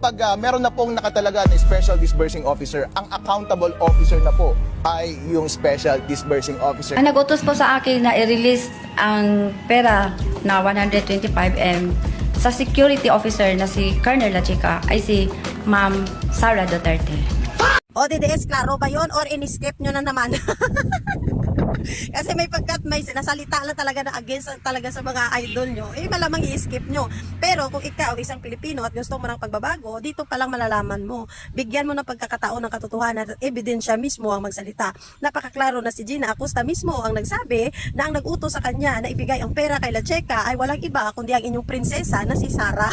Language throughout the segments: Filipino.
pag meron na pong nakatalaga na special disbursing officer, ang accountable officer na po ay yung special disbursing officer. Ang nag-utos po sa akin na i-release ang pera na 125M sa security officer na si Colonel Lachica ay si Ma'am Sara Duterte. O DDS, klaro ba yun? Or in-skip nyo na naman? Kasi may pagkat may sinasalita lang talaga na against talaga sa mga idol nyo, eh malamang i-skip nyo. Pero kung ikaw isang Pilipino at gusto mo ng pagbabago, dito palang malalaman mo. Bigyan mo ng pagkakataon ng katotohanan at ebidensya mismo ang magsalita. Napakaklaro na si Gina Acosta mismo ang nagsabi na ang nag-utos sa kanya na ibigay ang pera kay Lacheca ay walang iba kundi ang inyong prinsesa na si Sara.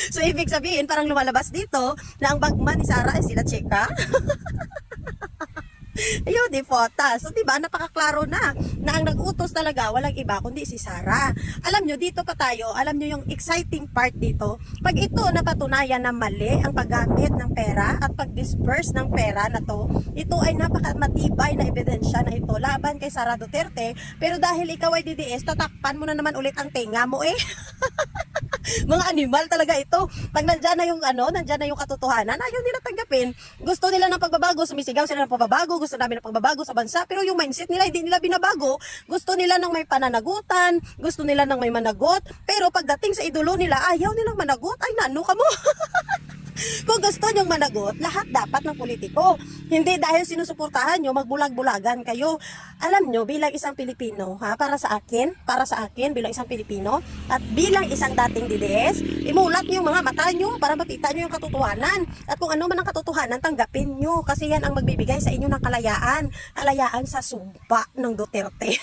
So ibig sabihin parang lumalabas dito na ang bagman ni Sara ay si Lacheca. Ayun, di fota. So, diba, napakaklaro na ang nag-utos talaga, walang iba kundi si Sara. Alam nyo, dito pa tayo, alam nyo yung exciting part dito. Pag ito napatunayan na mali ang paggamit ng pera at pag-disperse ng pera na to, ito ay napakamatibay na ebidensya na ito laban kay Sara Duterte. Pero dahil ikaw ay DDS, tatakpan mo na naman ulit ang tenga mo eh. Mga animal talaga ito. Pag nandyan na yung nandyan na yung katotohanan, ayaw nila tanggapin. Gusto nila ng pagbabago, sumisigaw sila ng pagbabago, gusto namin ng pagbabago sa bansa, pero yung mindset nila hindi nila binabago. Gusto nila ng may pananagutan, gusto nila ng may managot, pero pagdating sa idolo nila, ayaw nilang managot. Ay, nano ka mo? Kung gusto nyong managot, lahat dapat ng politiko. Hindi dahil sinusuportahan nyo, magbulag-bulagan kayo. Alam nyo, bilang isang Pilipino, para sa akin, bilang isang Pilipino, at bilang isang dating DDS, imulat nyo yung mga mata nyo para makita nyo yung katotohanan. At kung ano man ang katotohanan, tanggapin nyo. Kasi yan ang magbibigay sa inyo ng kalayaan. Kalayaan sa sumpa ng Duterte.